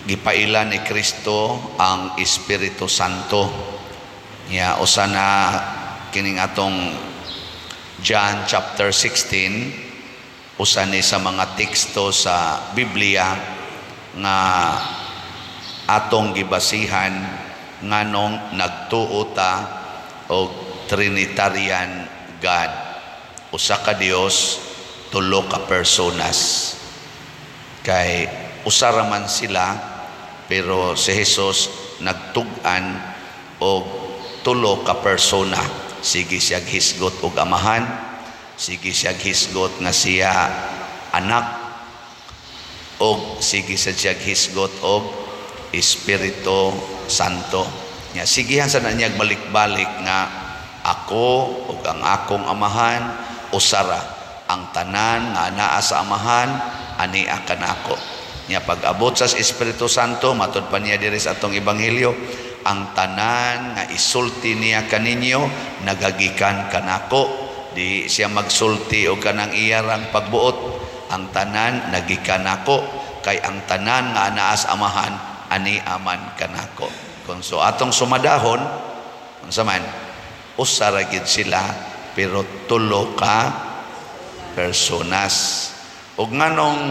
gipailan ni Kristo ang Espiritu Santo. Usa na kining atong John chapter 16, usa ni sa mga teksto sa Biblia nga atong gibasihan nganong nagtuo ta og Trinitarian God. Usa ka Dios, tulo ka personas. Kay usa ra man sila, pero si Jesus nagtug-an og tulo ka persona. Sige siya hisgot og amahan, sige siya hisgot nga siya anak, og sige siya hisgot og Espiritu Santo. Sigihan sa nanyag balik-balik nga ako ug ang akong amahan usara, ang tanan nga naa sa amahan ani akan ako. Pag abot sa Espiritu Santo, matud pa niya diri sa atong ebanghelyo, ang tanan nga isulti niya kaninyo nagagikan kanako. Di siya magsulti o kanang iyarang pagbuot, ang tanan nagikan nako, kay ang tanan nga anaa sa amahan ani aman kanako. Kung so atong sumadahon, unsa man, usara gid sila pero tulo ka personas. Ug nganong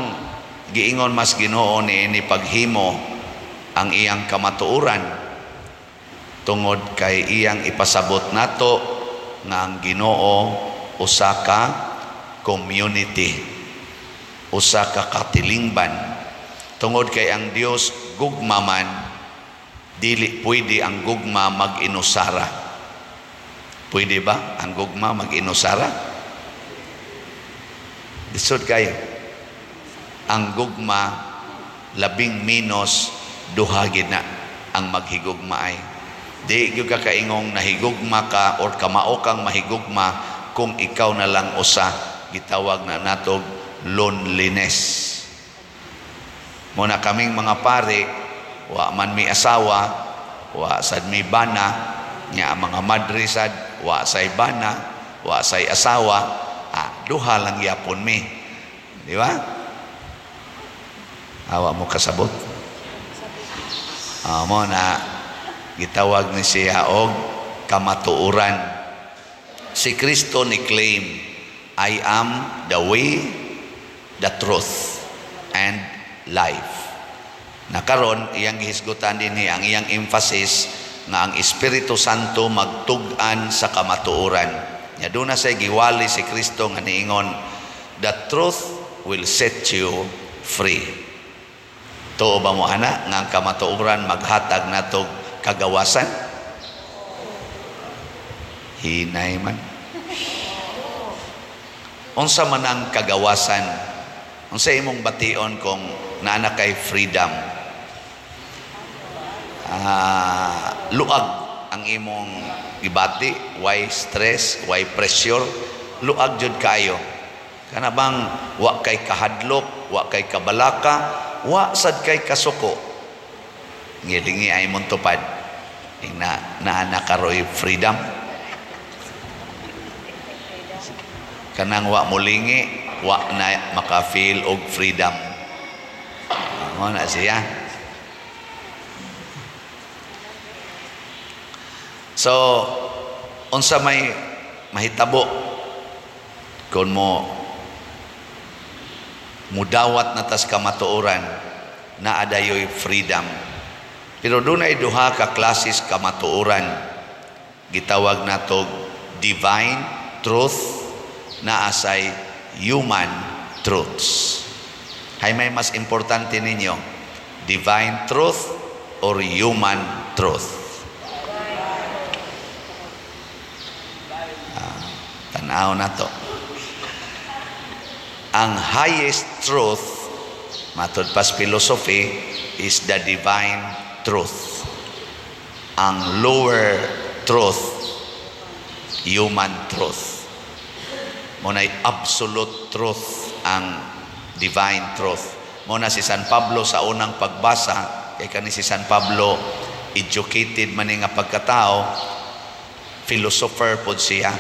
giingon mas Ginoo ni paghimo ang iyang kamatuoran, tungod kay iyang ipasabot nato nga ang Ginoo usa ka community, usa ka katilingban. Tungod kay ang Dios gugma man, dili pwede ang gugma mag-inusara. Pwede ba ang gugma mag-inusara? Disod kayo, ang gugma labing minos duha gid na ang maghigugma ay. Di gyud ka kaingong nahigugma ka or kamao kang mahigugma kung ikaw na lang usa. Gitawag na natog loneliness. Muna kaming mga pare, wa man mi asawa, wa sad mi bana, nya mga madre sad wa say bana, wa say asawa, duha lang yapon mi. Di ba? Awa mo kasabot. Mo na gitawag ni siya og kamatuoran. Si Kristo ni claim, I am the way, the truth, and life. Nakaron iyang gihisgutan dinhi ang iyang emphasis nga ang Espiritu Santo magtug-an sa kamatuoran. Nya doon na say giwali si Kristo nga niingon, the truth will set you free. Tuo ba mo ana nga ang kamatuoran maghatag natog kagawasan? Hinay man. Unsa man ang kagawasan? Unsa imong bation kung naana kay freedom? Luag ang imong gibati, why stress, why pressure, luag jud kayo. Kana bang wa kay kahadlok, wa kay kabalaka, wa sad kay kasuko. Ngilingi ay mong tupad. Naana karoy freedom. Kanang wa mulingi, wa na maka-feel og freedom. Mo na siya. So, unsa may mahitabo kung mo mudawat na tas kamatuoran na adayoy freedom. Pero doon ay duha ka klases kamatuoran. Gitawag natog divine truth na asay human truths. Hay may mas importante ninyo, divine truth or human truth? Tanaw na to. Ang highest truth, matod pas philosophy, is the divine truth. Ang lower truth, human truth. Muna'y absolute truth ang divine truth. Muna si San Pablo sa unang pagbasa, kay kani si San Pablo educated man nga pagkatao, philosopher pod siya.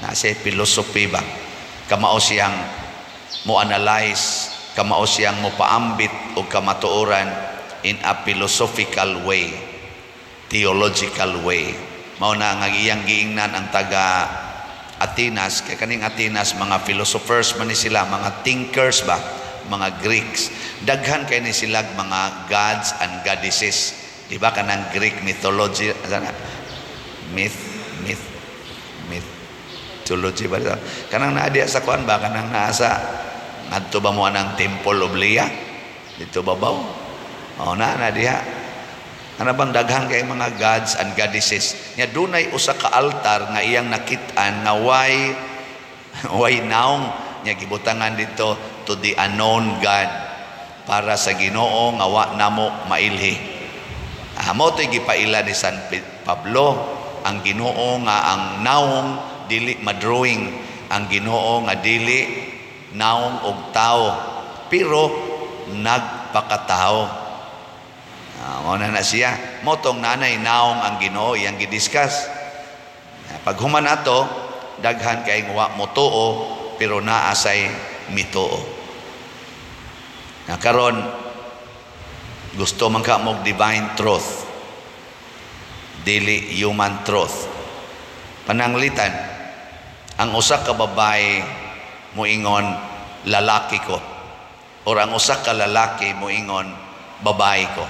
Nasa philosophy ba? Kamao siyang mo analyze, kamao siyang mo paambit og kamatuoran in a philosophical way, theological way. Mao na nga iyang giingnan ang taga Atenas, kay kaning Atenas mga philosophers man ni sila, mga thinkers ba, mga Greeks. Daghan kay ni sila mga gods and goddesses. Di ba kanang Greek mythology, mythology ba ito? Kanang naadiya sa kuan ba, kanang nasa ngadto ba mo anang Temple of Leah dito babaw, o na diha. Ano bang daghang kay mga gods and goddesses nya dunay usa ka altar nga iyang nakit-an nga way naong nya gibutangan dito to the unknown God, para sa Ginoo nga wa namo mailhi. Mo to'y gipaila ni San Pablo, ang Ginoo nga ang naong dili madrawing, ang Ginoo nga dili naong og tao pero nagpakatao. Mao na siya. Motong nanay naong ang Ginoo iyang gidiscuss. Pag human ato, daghan kay wa motuo pero naasay mituo. Karon gusto man ka mo divine truth, dili human truth. Pananglitan, ang usa ka babae moingon lalaki ko, or ang usa ka lalaki moingon babae ko.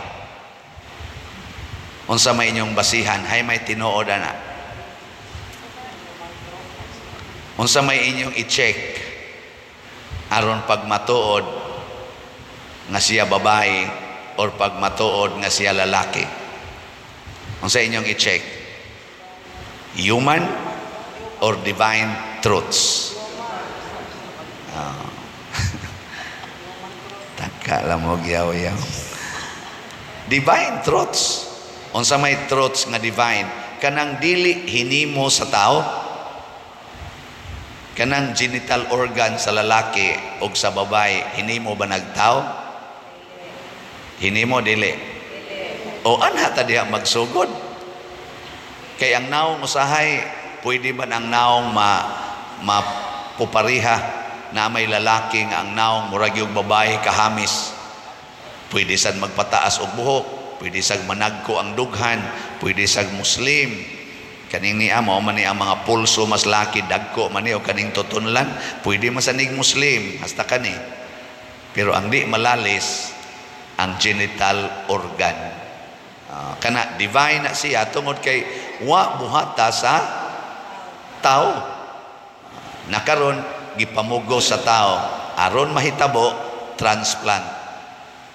Unsa may inyong basihan? Hay may tinuod na. Unsa may inyong i-check aron pag matuod nga siya babae or pag matuod nga siya lalaki? Unsa inyong i-check? Human or divine truths? Taka lang mo giyaw-yaw. Divine truths. Unsa may truths nga divine, kanang dili hinimo sa tao, kanang genital organ sa lalaki o sa babae hinimo ba nagtao? Hinimo dili. O anha ta diha magsugod? Kay ang naong usahay, pwede ba ang naong mapupariha na may lalaki nga ang naong murag yung babae kahamis? Pwede sad magpataas og buhok, pwede sag managko ang dughan, pwede sag Muslim. Kaning niya mao man ni ang mga pulso mas laki dagko man ni o kaning tutunlan, pwede masanig Muslim hasta kani. Pero ang di malalis ang genital organ. Kana divine na siya tungod kay wa buhata sa tao. Nakaron gipamugo sa tao aron mahitabo transplant.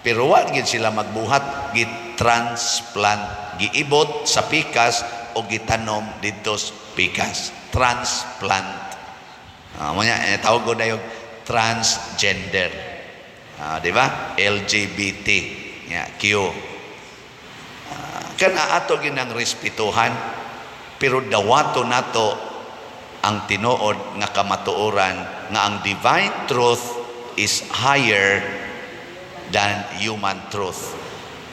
Pero wa gid sila magbuhat, gitransplant, giibot sa pikas o gitanom dito sa pikas. Transplant. Tawag ko na yung transgender. Di ba? LGBT. Q. Kana ato ginang respetuhan, pero dawato nato ang tinuod nga kamatuoran nga ang divine truth is higher than human truth.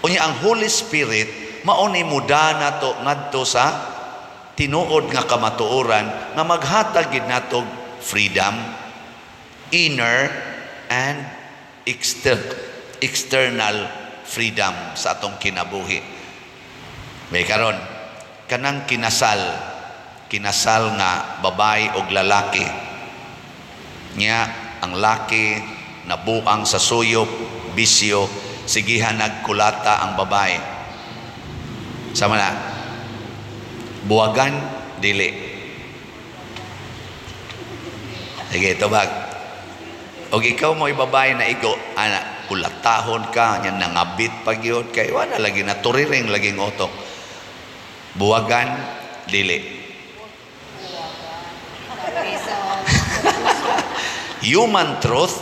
Unya ang Holy Spirit mauni muda nato ngadto sa tinuod nga kamatuoran nga maghatag gid nato freedom, inner and external freedom sa atong kinabuhi. May karon kanang kinasal nga babae og lalaki nya ang laki nabuang sa suyop bisyo, sigihan nagkulata ang babae. Sama na, buwagan, dili. Sige, tubag. O ikaw mo babae na ikaw, anak, kulatahon ka, yan nangabit pag yun, kay wala lagi na turiring laging otok. Buwagan, dili. Human truth,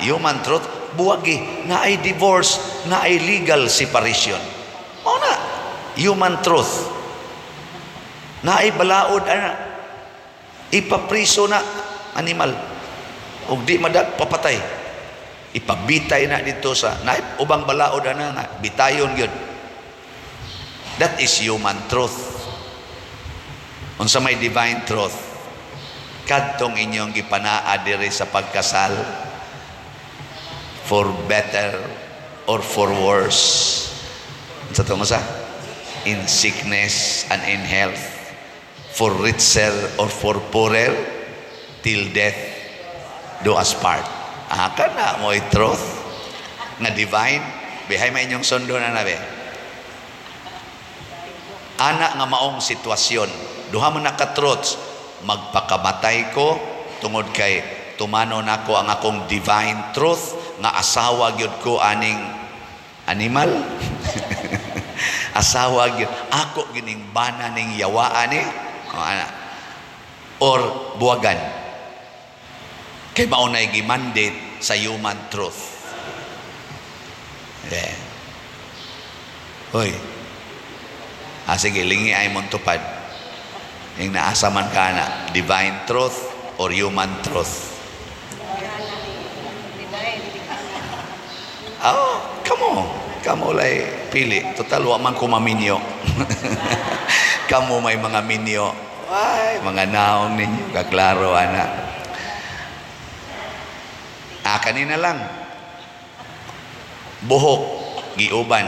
human truth, buwagi na ay divorce, na ay legal separation. O na, human truth. Na ay balaod, ipapriso na animal. O di madag, papatay. Ipabitay na dito sa, na ubang balaod na, bitayon yun. That is human truth. Unsa may divine truth, kadtong inyong gipanaa diri sa pagkasal, for better or for worse? Sa tungo sa? In sickness and in health, for richer or for poorer, till death do us part. Kana mo truth nga divine. Bihay may inyong sundo na nabe. Ana nga maong sitwasyon. Duha mo na ka-truths. Magpakamatay ko tungod kay tumano nako ang akong divine truth nga asawa gyud ko aning animal. Asawa gyud ako gining bana ning yawaan ni or buwagan kay maunay gi-mandate sa human truth. Yeah. Hoy. Sige, lingi ay mong tupad. Yung naasa man ka na, divine truth or human truth. Oh, kamo lay pili. Total, wa man kumaminyo. Kamo may mga minyo. Ay, mga naong ninyo. Kaklaro, anak. Kanina lang. Buhok, giuban.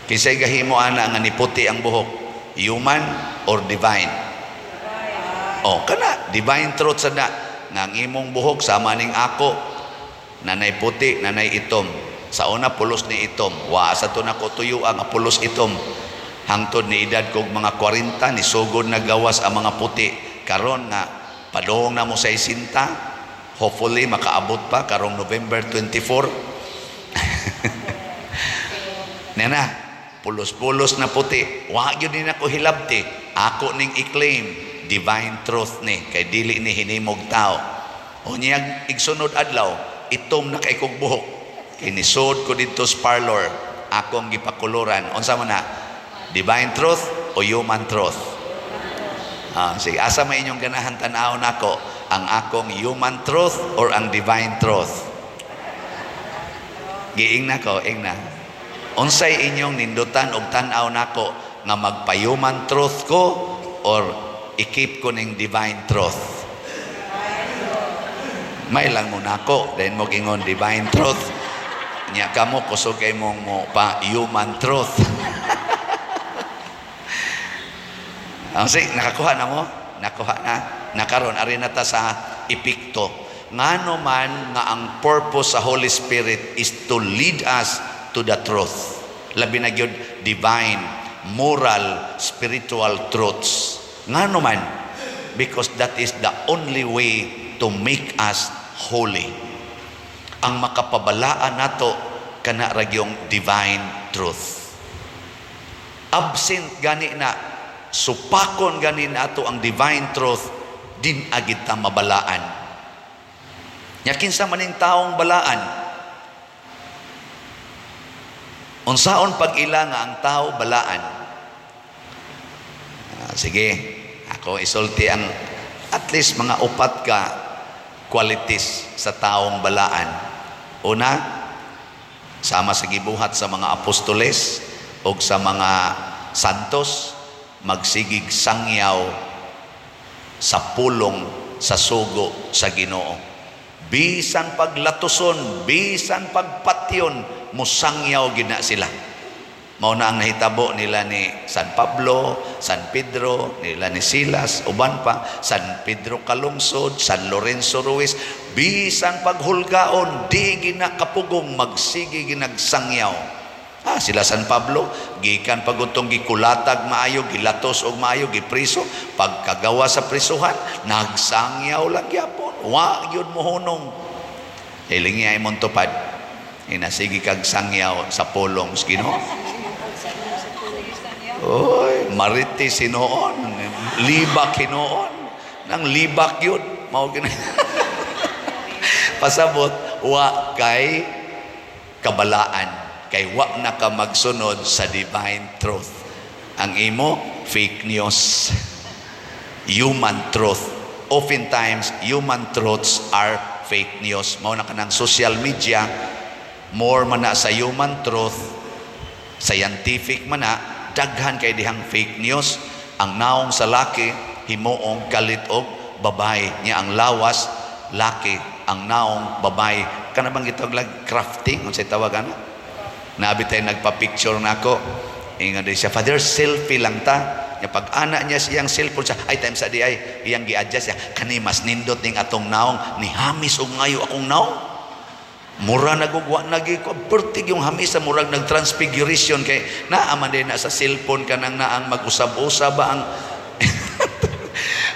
Kisay gahimo ana nga niputi ang buhok. Human or divine? Kana divine truth sada nga ang imong buhok sama ning ako. Nanay puti, nanay itom. Sa una pulos ni itom. Wa sa to nako tuyo ang pulos itom. Hangtod ni edad kog mga 40 ni sugod na gawas ang mga puti. Karon nga padong na mo sa isinta. Hopefully makaabot pa karong November 24. Nena, pulos-pulos na puti. Wa gyud ni nako hilabti. Ako ning i-claim divine truth ni kay dili ni hinimog tao. Unyag igsunod adlaw, itom na kay kog buhok. Kinisod ko dito sa parlor, akong gipakuluran. Unsa man na? Divine truth o human truth? Sige, asa may inyong ganahan tan-aw nako, ang akong human truth or ang divine truth? Giing nako, ing na. Unsay inyong nindutan og tan-aw nako nga magpa-human truth ko or i-keep ko ning divine truth? May lang mo nako, then mo gingon divine truth. Nya kamo kusog kay mong mo pa human truth. Sige, nakakuha na mo? Nakuha na. Nakaroon, ari na ta sa epikto. Ngano man nga ang purpose sa Holy Spirit is to lead us to the truth. Labi na gyud divine, moral, spiritual truths. Ngano man? Because that is the only way to make us holy. Ang makapabalaan nato kana ragyong divine truth. Absent gani na, supakon gani nato ang divine truth, din agid ta mabalaan. Nya kinsa maning taong balaan? Unsaon pag-ila nga ang tao balaan? Sige, ako isulti ang at least mga upat ka qualities sa taong balaan. Una, sama sa gibuhat sa mga apostoles o sa mga santos, magsigig sangyaw sa pulong sa sugo sa Ginoo. Bisan paglatuson, bisan pagpatyon, musangyaw gina sila. Mao na ang nahitabo nila ni San Pablo, San Pedro, nila ni Silas, uban pa, San Pedro Calungsod, San Lorenzo Ruiz, bisan paghulgaon, di gina kapugong, magsigi ginagsangyaw. Sila San Pablo, gikan pagutong gikulatag maayo, gilatos og maayo, gipriso, pagkagawa sa prisuhan, nagsangyaw lang gyapon. Wa gyud mohunong. Ilingi ay mong tupad. Inasigi kag sangyaw sa pulong sa Ginoo. Oy, mariti sinoon, libak hinoon, nang libak yun, mao gina. Pasabot, wa kay kabalaan, kay wa na ka magsunod sa divine truth. Ang imo, fake news, human truth. Oftentimes, human truths are fake news. Mao na ka ng social media, more man na sa human truth, scientific man na, daghan kay dihang fake news. Ang naong sa laki himuong kalit og babae niya, ang lawas laki, ang naong babae kana bang gitawag lag crafting unsay tawag ana. Nabi tayo nagpa-picture nako. Ingon din siya, Father, selfie lang ta. Nya pag ana niya siyang cellphone siya, ay time sa di ay iyang gi-adjust siya, kani mas nindot ning atong naong ni hamis og ngayo akong naong. Mura nagugwa nagi ko pertig yung hamis sa murag nag-transfiguration kay naaman din na sa cellphone kanang naang mag-usab-usab ang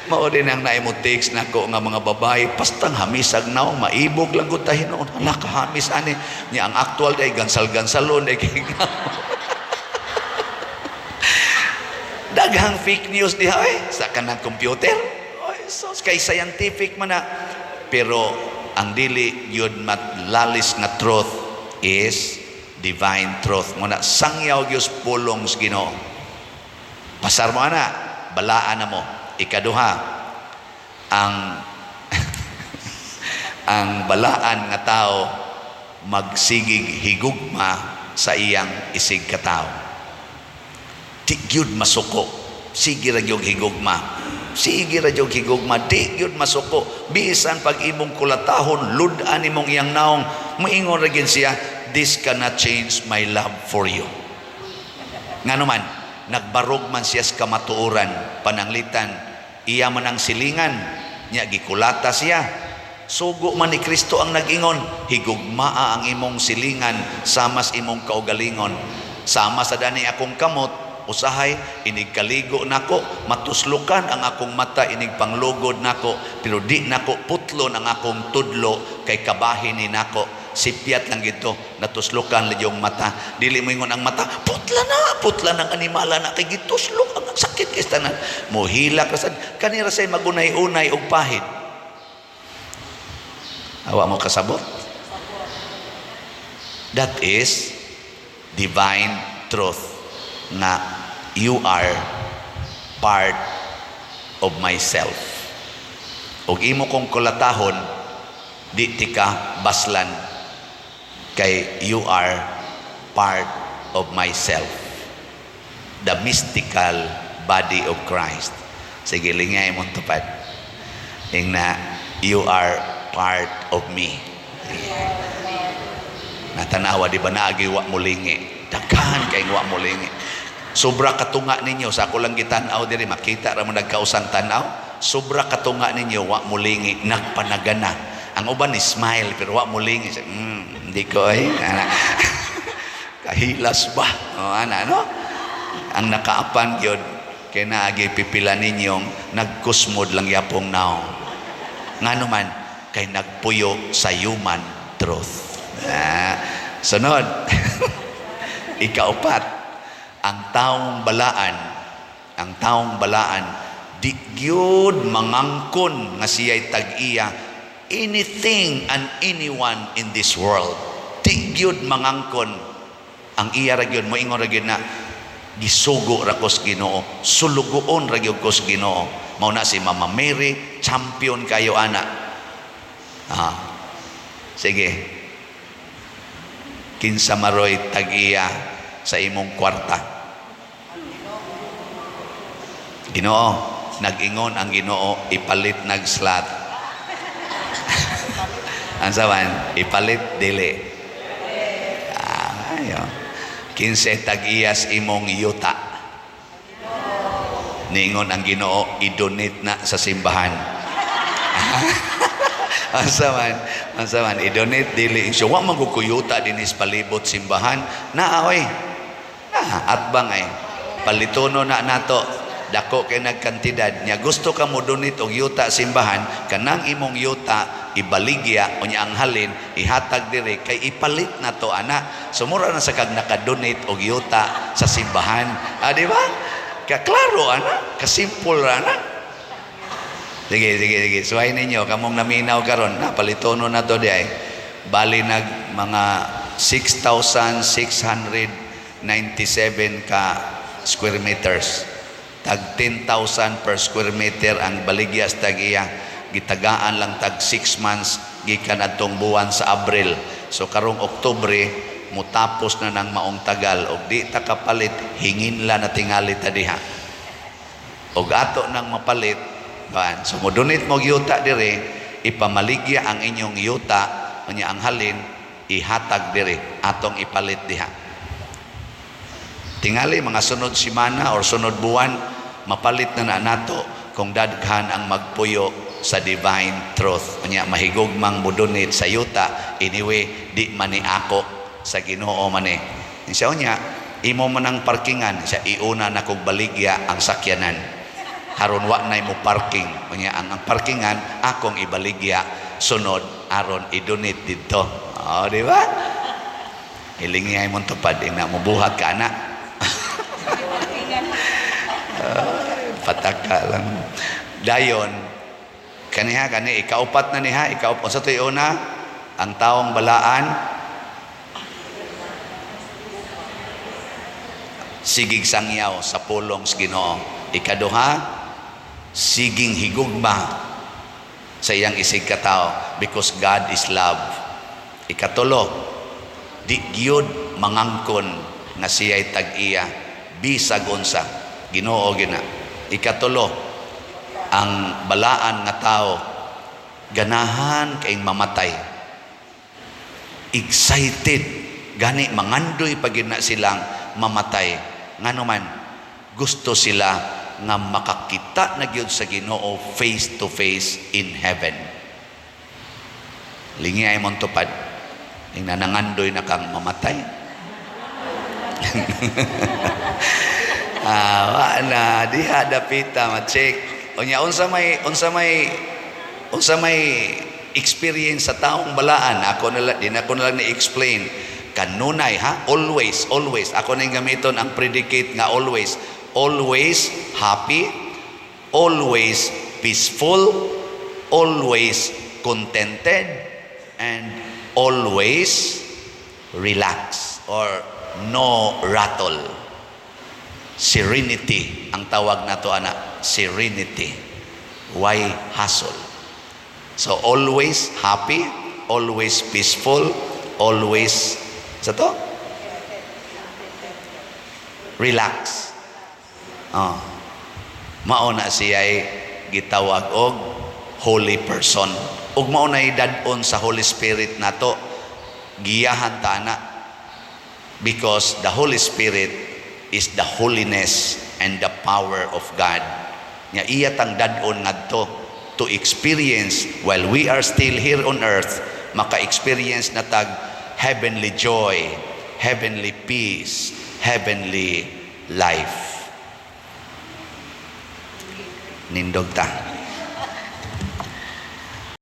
mao din ang naimotics nako nga mga babae pastang hamisag naong maibog lang gud ta hinuon hala ka hamis ani niya ang actual day gansal-gansalon day kay daghang fake news diha sa kanang computer so kay scientific man na pero ang dili yun matlalis nga truth is divine truth muna sangyaw gyud pulong sa Ginoo pasar mo ana balaan na mo ikaduha ang ang balaan nga tao magsigig higugma sa iyang isig ka tao di gyud masuko sige ra gyud higugma sige ra gyud higugma di gyud masuko bisan pag imong kulatahon lud-an imong iyang naong moingon ra gyud siya this cannot change my love for you nganuman nagbarog man siya sa kamatuoran pananglitan iya man ang silingan nya gikulata siya sugo man ni Kristo ang nag-ingon higugmaa ang imong silingan samas imong kaugalingon sama sa dani akong kamot usahay inig kaligo nako matuslukan ang akong mata inig panglugod nako pero di nako putlon ang akong tudlo kay kabahin ni nako sipyat lang gito natuslukan lang yung mata dili mo ingon ang mata putla ng animala na kay gituslok ang sakit kay tanan mohila kasad kanira say magunay-unay og pahid awa mo kasabot that is divine truth na you are part of myself og imo kong kulatahon di tika baslan kay you are part of myself the mystical body of Christ sige lingay mo tupad ing na you are part of me natanawa di ba naagi wa mulingi daghan kay wa mulingi sobra katunga ninyo sa ako lang gitan-aw diri makita ra mo nagkausang tan-aw sobra katunga ninyo wa mulingi nagpanagana ang uban ni smile pero wa mulingi hindi ko ana kahilas ba ana no ang nakaapan gyud kay naagi pipila ninyong nagkusmod lang yapong naong ngano man kay nagpuyo sa human truth sunod ikaupat ang taong balaan di gyud mangangkon nga siya'y tag-iya anything and anyone in this world di gyud mangangkon ang iya ra gyud moingon ra gyud na gisugo ra ko sa Ginoo sulugoon ra gyud ko sa Ginoo mao na si Mama Mary champion kayo ana sige kinsa maroy tag-iya sa imong kwarta Ginoo nag-ingon ang Ginoo ipalit nag-slot ansaman ipalit dili ayo kinsa tag-iyas imong yuta niingon ang Ginoo i-donate na sa simbahan ansaman i-donate dili so wa man ko yuta dinis palibot simbahan naaoy atbang ay palitono na nato dako kay nagkantidad nya gusto ka mo donate og yuta simbahan kanang imong yuta ibaligya unya ang halin ihatag dire kay ipalit na to ana sumura na sa kag naka-donate og yuta sa simbahan di ba ka klaro ana ka simple ana sige suhay ninyo kamong naminaw karon napalitono na to di ay bali nag mga 6,697 ka square meters tag 10,000 per square meter ang baligya sa tag-iya gitagaan lang tag 6 months gikan adtong buwan sa Abril so karong Oktubre mutapos na ng maong tagal og di ta kapalit hingin la na tingali ta diha og ato nang mapalit so mo donate mo yuta dire ipamaligya ang inyong yuta unya ang halin ihatag diri atong ipalit diha. Tingali mga sunod simana or sunod buwan mapalit na nato kung daghan ang magpuyo sa divine truth. Unya mahigugmang mudunit sa yuta anyway di mani ako sa Ginoo mani. Siya unya imo man ang parkingan siya iuna na kog baligya ang sakyanan. Haron wa nay mo parking. Unya ang parkingan akong ibaligya sunod aron idunit didto. Oh, di ba? Hilingi ay mong tupad ina mo buhat ka na. Pataka lang. Dayon kaniha kani ikaupat na niha, ikaupat sa tuy una ang taong balaan sigig sangyaw sa pulong sa Ginoo. Ikaduha, siging higugma sa iyang isig katao because God is love. Ikatulo, di gyud mangangkon nga siya'y tag-iya bisag unsa Ginoo gina. Ikatulo, ang balaan nga tao ganahan kay mamatay, excited gani mangandoy pag na silang mamatay, nganuman gusto sila nga makakita na gyud sa Ginoo face to face in heaven. Lingi ay mong tupad ing nanangandoy na kang mamatay. Na diha dapita ma-check unya unsa may experience sa taong balaan. Ako na lang ni-explain kanunay ha, always ako na gamiton ang predicate nga always happy, always peaceful, always contented, and always relax or no rattle. Serenity ang tawag nato ana, serenity. Why hustle? So always happy, always peaceful, always sa to relax. Mao na siya'y gitawag og holy person. Ug mao na idad-on sa Holy Spirit nato giyahan ta na because the Holy Spirit is the holiness and the power of God. Nya iya tang dad-on ngadto to experience while we are still here on earth, maka-experience na tag heavenly joy, heavenly peace, heavenly life. Nindog ta.